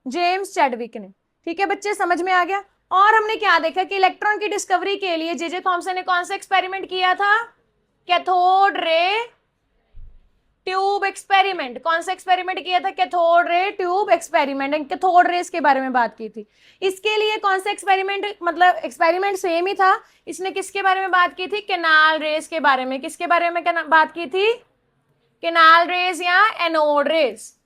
जेम्स चैडविक ने, ठीक है बच्चे, समझ में आ गया। और हमने क्या देखा कि इलेक्ट्रॉन की डिस्कवरी के लिए जे थॉमसन ने कौन सा एक्सपेरिमेंट किया था? Cathode ray tube experiment. कौन सा एक्सपेरिमेंट किया था? Cathode ray tube experiment. Cathode rays के बारे में बात की थी। इसके लिए कौन सा एक्सपेरिमेंट, मतलब एक्सपेरिमेंट सेम ही था। इसने किसके बारे में बात की थी? कैनाल रेस के बारे में। किसके बारे में बात की थी? कैनाल रेस या एनोड रेस,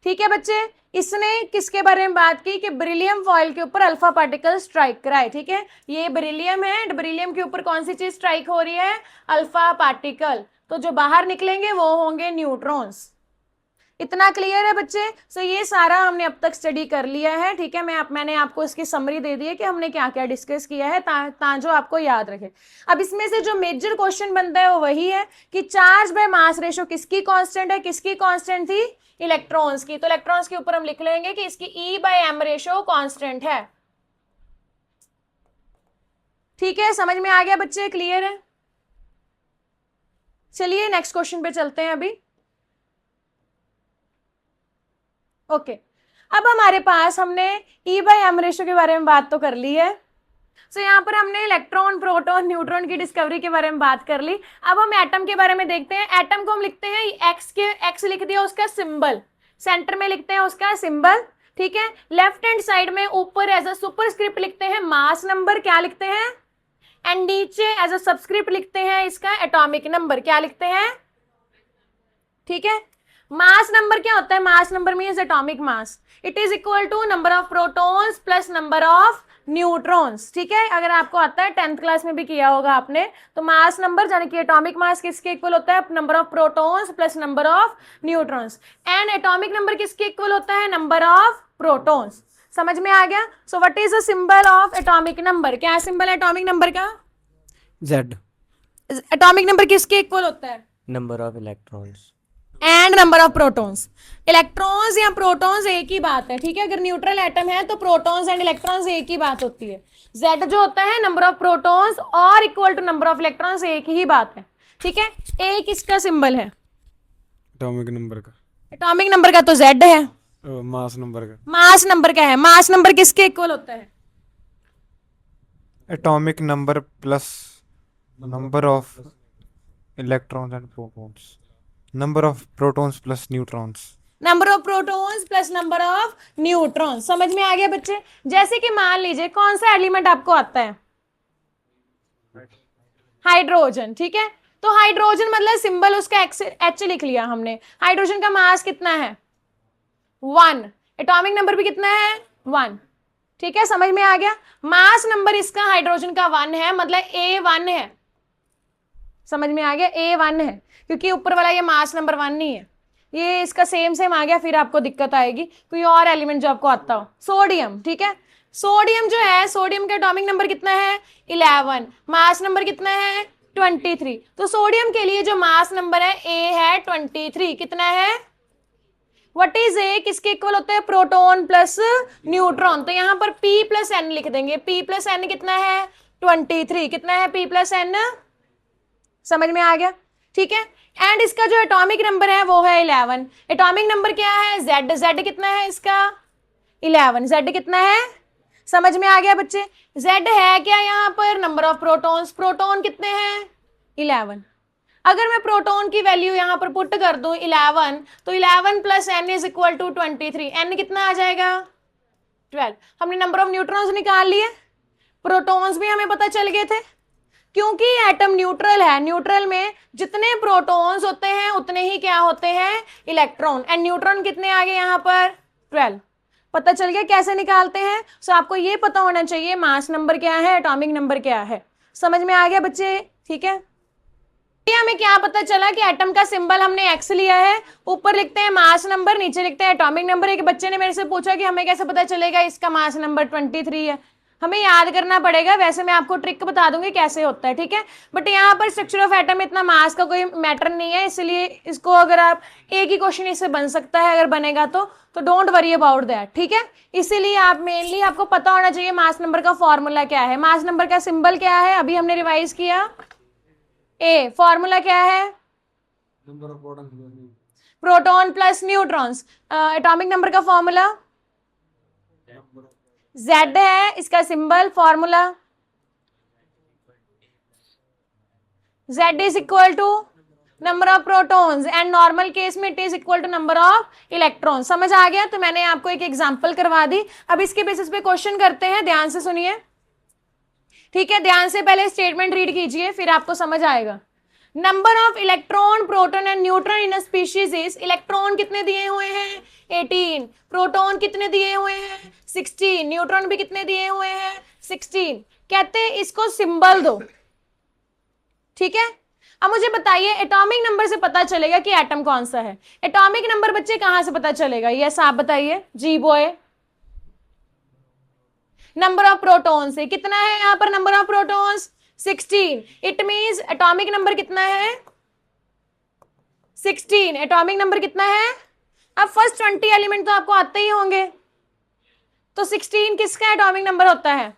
ठीक है बच्चे। इसने किसके बारे में बात की कि बेरिलियम फॉइल के ऊपर अल्फा पार्टिकल स्ट्राइक कराए, ठीक है। ये बेरिलियम है, बेरिलियम के ऊपर कौन सी चीज स्ट्राइक हो रही है? Alpha particle. तो जो बाहर निकलेंगे वो होंगे न्यूट्रॉन्स। इतना क्लियर है बच्चे? सो ये सारा हमने अब तक स्टडी कर लिया है, ठीक है। मैंने आपको इसकी समरी दे दी है कि हमने क्या क्या डिस्कस किया है जो आपको याद रखे। अब इसमें से जो मेजर क्वेश्चन बनता है वो वही है कि चार्ज बाय मास रेशो किसकी कांस्टेंट है? किसकी कांस्टेंट थी? इलेक्ट्रॉन्स की। तो इलेक्ट्रॉन्स के ऊपर हम लिख लेंगे कि इसकी E/m रेशो कांस्टेंट है, ठीक है। समझ में आ गया बच्चे? क्लियर है? चलिए नेक्स्ट क्वेश्चन पे चलते हैं अभी। ओके, अब हमारे पास हमने E/m रेशो के बारे में बात तो कर ली है। सो यहाँ पर हमने इलेक्ट्रॉन प्रोटॉन न्यूट्रॉन की डिस्कवरी के बारे में बात कर ली। अब हम एटम के बारे में देखते हैं। एटम को हम लिखते हैं एक्स लिख दिया उसका सिंबल, सेंटर में लिखते हैं उसका सिंबल, ठीक है। लेफ्ट हैंड साइड में ऊपर एज अ सुपरस्क्रिप्ट लिखते हैं मास नंबर, क्या लिखते हैं? एंड नीचे एज अ सबस्क्रिप्ट लिखते हैं इसका एटॉमिक नंबर, क्या लिखते हैं? ठीक है। मास नंबर क्या होता है? Mass number means atomic mass. It is equal to number of protons plus number of neutrons, ठीक है। अगर आपको आता है 10th क्लास में भी किया होगा आपने, तो मास नंबर यानी कि एटॉमिक मास किसके इक्वल होता है? Number of protons plus number of neutrons. And atomic number किसके इक्वल होता है? Number of protons. समझ में आ गया? So what is the symbol of atomic number? क्या सिंबल है एटॉमिक नंबर का? Z, एटॉमिक नंबर किसके इक्वल होता है? number of electrons. And number of protons. Electrons या प्रोटॉन्स एक ही बात है, ठीक है। अगर न्यूट्रल एटम है तो प्रोटॉन्स एंड इलेक्ट्रॉन्स एक ही बात होती है। Z जो होता है नंबर ऑफ प्रोटॉन्स और equal to number of electrons, एक ही बात है, ठीक है। एक इसका सिंबल है एटॉमिक नंबर का, एटॉमिक नंबर का तो Z है। मास नंबर का, मास नंबर का है। मास नंबर किसके इक्वल होता है? Atomic number plus number of electrons and protons, number of protons plus neutrons. Number of protons plus number of neutrons. समझ में आ गया बच्चे? जैसे कि मान लीजिए कौन सा एलिमेंट आपको आता है? हाइड्रोजन, ठीक है। तो हाइड्रोजन मतलब सिंबल उसका H लिख लिया हमने। हाइड्रोजन का मास कितना है? 1। एटॉमिक नंबर भी कितना है? 1, ठीक है। समझ में आ गया? मास नंबर इसका हाइड्रोजन का 1 है, मतलब A1 है। समझ में आ गया? A1 है, क्योंकि ऊपर वाला ये मास नंबर 1 नहीं है, ये इसका सेम आ गया, फिर आपको दिक्कत आएगी कोई और एलिमेंट जो आपको आता हो। सोडियम, ठीक है। सोडियम जो है, सोडियम का एटॉमिक नंबर कितना है? 11। मास नंबर कितना है? 23। तो सोडियम के लिए जो मास नंबर है A है 23। कितना है? What is a? किसके इक्वल होता है? Proton plus neutron. तो यहाँ पर P प्लस N लिख देंगे। P प्लस N कितना है? 23। कितना है P प्लस N? समझ में आ गया? ठीक है। एंड इसका जो एटॉमिक नंबर है वो है 11। एटॉमिक नंबर क्या है? Z। Z कितना है इसका? 11। Z कितना है, समझ में आ गया बच्चे? Z है क्या यहाँ पर, नंबर ऑफ प्रोटॉन्स, प्रोटॉन कितने हैं 11। अगर मैं प्रोटॉन की वैल्यू यहाँ पर पुट कर दूं 11, तो 11 plus n is equal to 23। n कितना आ जाएगा 12। हमने नंबर ऑफ न्यूट्रॉन्स निकाल लिए, प्रोटॉन्स भी हमें पता चल गए थे, क्योंकि एटम न्यूट्रल है, न्यूट्रल में जितने प्रोटॉन्स होते हैं उतने ही क्या होते हैं इलेक्ट्रॉन, एंड न्यूट्रॉन कितने आ गए यहाँ पर 12। पता चल गया कैसे निकालते हैं? सो आपको ये पता होना चाहिए मास नंबर क्या है, एटॉमिक नंबर क्या है। समझ में आ गया बच्चे? ठीक है, हमें क्या पता चला कि एटम का सिंबल हमने एक्स लिया है, ऊपर लिखते हैं मास नंबर, नीचे लिखते हैं एटॉमिक नंबर। एक बच्चे ने मेरे से पूछा कि हमें कैसे पता चलेगा इसका मास नंबर 23 है, हमें याद करना पड़ेगा। वैसे मैं आपको ट्रिक बता दूंगी कैसे होता है, ठीक है। बट यहाँ पर स्ट्रक्चर ऑफ एटम इतना मास का कोई मैटर नहीं है, इसलिए इसको अगर आप एक ही क्वेश्चन इससे बन सकता है अगर बनेगा तो डोंट वरी अबाउट दैट, ठीक है। इसीलिए आप मेनली आपको पता होना चाहिए मास नंबर का फॉर्मूला क्या है, मास नंबर का सिंबल क्या है, अभी हमने रिवाइज किया। ए फॉर्मूला क्या है, proton plus neutrons. Atomic number का फॉर्मूला Z है, इसका symbol formula Z is equal to number of protons, and normal case में it is equal to number of electron. समझ आ गया? तो मैंने आपको एक एग्जांपल करवा दी, अब इसके बेसिस पे क्वेश्चन करते हैं, ध्यान से सुनिए, ठीक है। ध्यान से पहले स्टेटमेंट रीड कीजिए, फिर आपको समझ आएगा। Number of electron, proton and neutron in a species is, electron कितने दिए हुए हैं 18, प्रोटॉन कितने दिए हुए हैं 16, न्यूट्रॉन भी कितने दिए हुए हैं 16। कहते हैं इसको सिंबल दो, ठीक है। अब मुझे बताइए एटॉमिक नंबर से पता चलेगा कि एटम कौन सा है। एटॉमिक नंबर बच्चे कहां से पता चलेगा, यस आप बताइए जी बॉय। नंबर ऑफ प्रोटॉन से, कितना है यहां पर number of protons 16, it means atomic number कितना है 16। एटॉमिक नंबर कितना है, अब फर्स्ट 20 एलिमेंट तो आपको आते ही होंगे, तो 16 किसका एटॉमिक नंबर होता है,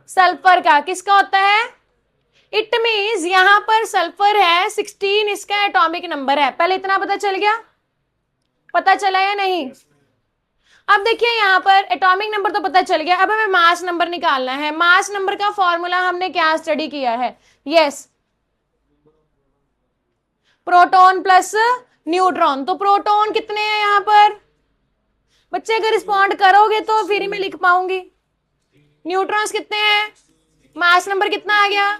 सल्फर का। किसका होता है, इट मींस यहां पर सल्फर है 16, इसका एटॉमिक नंबर है। पहले इतना पता चल गया, पता चला या नहीं? अब देखिए यहां पर एटॉमिक नंबर तो पता चल गया, अब हमें मास नंबर निकालना है। मास नंबर का फॉर्मूला हमने क्या स्टडी किया है, यस प्रोटॉन प्लस न्यूट्रॉन। तो प्रोटॉन कितने हैं यहां पर बच्चे, अगर रिस्पॉन्ड करोगे तो फिर ही मैं लिख पाऊंगी। न्यूट्रॉन्स कितने हैं, मास नंबर कितना आ गया,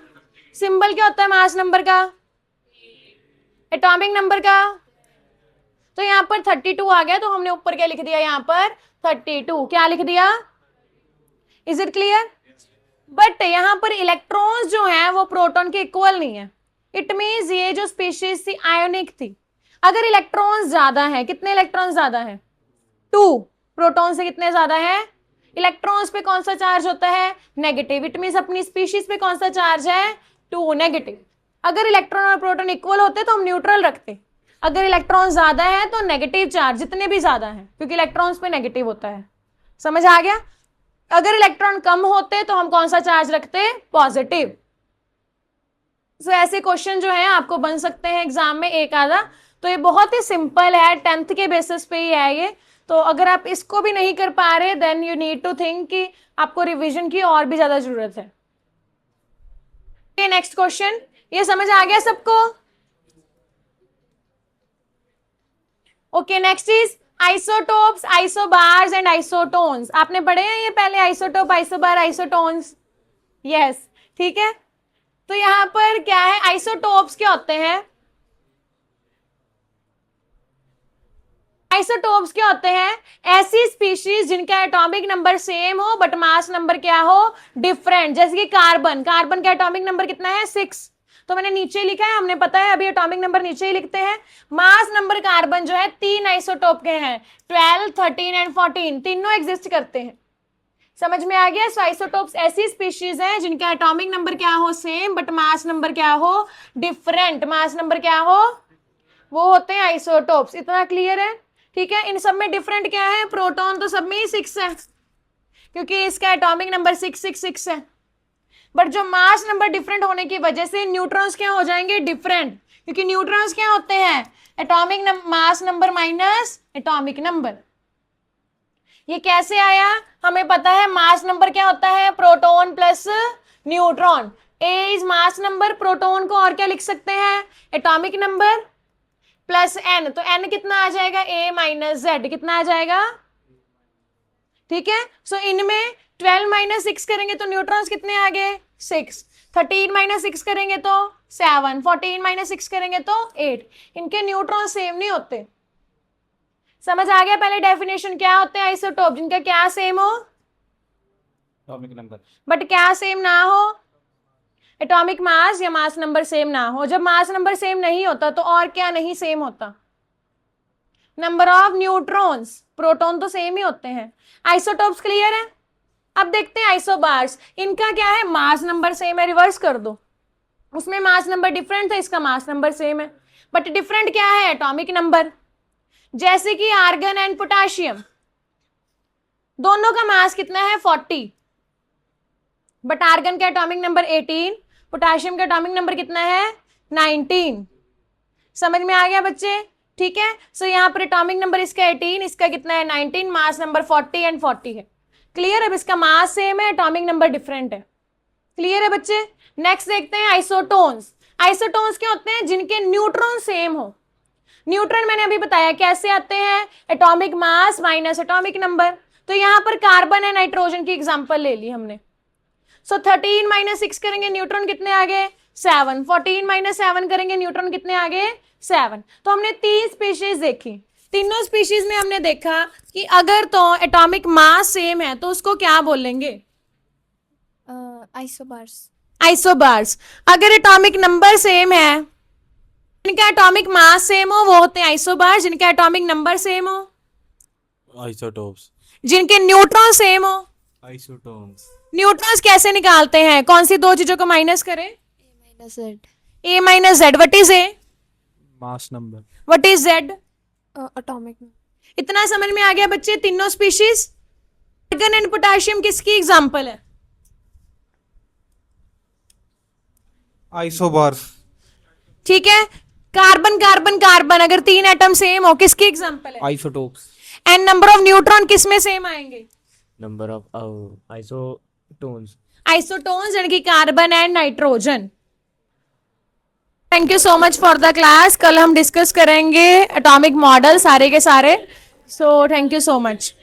सिंबल क्या होता है मास नंबर का, एटॉमिक नंबर का, तो यहां पर 32 आ गया, तो हमने ऊपर क्या लिख दिया यहाँ पर 32, क्या लिख दिया, इज इट क्लियर? बट यहां पर इलेक्ट्रॉन्स जो हैं वो प्रोटॉन के इक्वल नहीं है, इट मींस ये जो स्पीशीज थी आयोनिक थी। अगर इलेक्ट्रॉन्स ज्यादा है, कितने इलेक्ट्रॉन्स ज्यादा है 2, प्रोटॉन से कितने ज्यादा है, इलेक्ट्रॉन्स पे कौन सा चार्ज होता है नेगेटिव, इट मींस अपनी स्पीशीज पे कौन सा चार्ज है 2 नेगेटिव। अगर इलेक्ट्रॉन और प्रोटॉन इक्वल होते तो हम न्यूट्रल रखते, अगर इलेक्ट्रॉन ज्यादा है तो नेगेटिव चार्ज, जितने भी ज्यादा है क्योंकि इलेक्ट्रॉन्स पे नेगेटिव होता है। समझ आ गया? अगर इलेक्ट्रॉन कम होते तो हम कौन सा चार्ज रखते, पॉजिटिव। सो ऐसे क्वेश्चन जो है आपको बन सकते हैं एग्जाम में एक आधा, तो ये बहुत ही सिंपल है, 10th के बेसिस पे ही है ये। तो अगर आप इसको भी नहीं कर पा रहे then you need to think कि आपको रिवीजन की और भी ज्यादा जरूरत है। नेक्स्ट क्वेश्चन, ये समझ आ गया सबको? Okay, next is isotopes, isobars and isotones. आपने पढ़े हैं ये पहले, आइसोटोप, आइसोबार, आइसोटोन्स? यस, ठीक है। तो यहां पर क्या है, आइसोटोप्स क्या होते हैं, आइसोटोप्स क्या होते हैं, ऐसी स्पीशीज जिनका एटॉमिक नंबर सेम हो बट मास नंबर क्या हो डिफरेंट। जैसे कि कार्बन, कार्बन का एटॉमिक नंबर कितना है 6, तो मैंने नीचे लिखा है, हमने पता है अभी एटॉमिक नंबर नीचे ही लिखते हैं। मास नंबर कार्बन जो है 3 आइसोटोप के हैं, 12, 13 एंड 14, तीनों एग्जिस्ट करते हैं। समझ में आ गया? सो आइसोटोप्स ऐसी स्पीशीज हैं जिनका एटॉमिक नंबर क्या हो सेम बट मास नंबर क्या हो डिफरेंट, मास नंबर क्या हो, वो होते हैं आइसोटोप्स। इतना क्लियर है? ठीक है। इन सब में डिफरेंट क्या है, प्रोटॉन तो सब में ही 6 है क्योंकि इसका एटॉमिक नंबर 666 है, बट जो मास नंबर डिफरेंट होने की वजह से न्यूट्रॉन्स क्या हो जाएंगे डिफरेंट, क्योंकि न्यूट्रॉन्स क्या होते हैं atomic mass number minus atomic number. ये कैसे आया? हमें पता है मास नंबर क्या होता है, proton plus neutron. A is mass number, proton को और क्या लिख सकते हैं, एटॉमिक नंबर प्लस एन। तो एन कितना आ जाएगा, ए माइनस जेड कितना आ जाएगा, ठीक है। सो इनमें 12 माइनस 6 करेंगे तो न्यूट्रॉन्स कितने आ गए, 6। 13 माइनस 6 करेंगे तो 7। 14 माइनस 6 करेंगे तो 8। इनके न्यूट्रॉन सेम नहीं होते। समझ आ गया? पहले डेफिनेशन क्या होते हैं आइसोटोप, जिनका क्या सेम हो, एटॉमिक नंबर, बट क्या सेम ना हो, एटॉमिक मास या मास नंबर सेम ना हो। जब मास नंबर सेम नहीं होता तो और क्या नहीं सेम होता, नंबर ऑफ न्यूट्रॉन्स। प्रोटॉन तो सेम ही होते हैं। आइसोटोप्स क्लियर है? अब देखते हैं आइसोबार्स। इनका क्या है, मास नंबर सेम है, रिवर्स कर दो, उसमें मास नंबर डिफरेंट था, इसका मास नंबर सेम है, बट डिफरेंट क्या है, एटॉमिक नंबर। जैसे कि आर्गन एंड पोटाशियम, दोनों का मास कितना है, 40, बट आर्गन का एटॉमिक नंबर 18, पोटाशियम का एटॉमिक नंबर कितना है, 19। समझ में आ गया बच्चे? ठीक है। सो यहाँ पर एटॉमिक नंबर इसका 18, इसका कितना है, 19, मास नंबर 40 एंड 40 है। क्लियर है? अब इसका मास सेम है, एटॉमिक नंबर डिफरेंट है। क्लियर है बच्चे? नेक्स्ट देखते हैं आइसोटोन्स। आइसोटोन्स क्या होते हैं, जिनके न्यूट्रॉन सेम हो। न्यूट्रॉन मैंने अभी बताया कैसे आते हैं, atomic mass minus atomic number. तो यहाँ पर कार्बन एंड नाइट्रोजन की एग्जांपल ले ली हमने। सो 13 माइनस 6 करेंगे, न्यूट्रॉन कितने आ गए, 7। 14 माइनस 7 करेंगे, न्यूट्रॉन कितने आ गए, 7। तो हमने 3 स्पीशीज देखी। तीनों स्पीशीज में हमने देखा कि अगर तो एटॉमिक मास सेम है तो उसको क्या बोलेंगे, Isobars. आइसोबार्स। अगर एटॉमिक नंबर सेम है, जिनका एटॉमिक मास सेम हो वो होते हैं आइसोबार्स। जिनका एटॉमिक नंबर सेम हो, आइसोटोप्स, जिनके न्यूट्रॉन सेम हो। आइसोटोन्स, न्यूट्रॉन्स कैसे निकालते हैं, कौन सी दो चीजों को माइनस करें, A minus Z. A minus Z. What is a, mass number, what is Z. Atomic. इतना समझ में आ गया बच्चे? तीनों स्पीशीज। आर्गन एंड पोटाशियम किसकी एग्जांपल है, आइसोबार्स, ठीक है। कार्बन कार्बन कार्बन, अगर 3 एटम सेम हो, किसकी एग्जांपल है, isotopes, and number of neutron किस में सेम आएंगे, नंबर ऑफ आइसोटोन्स। आइसोटोन्स यानी कि carbon and nitrogen. Thank you so much for the class. कल हम डिस्कस करेंगे एटॉमिक मॉडल सारे के सारे। So thank you so much.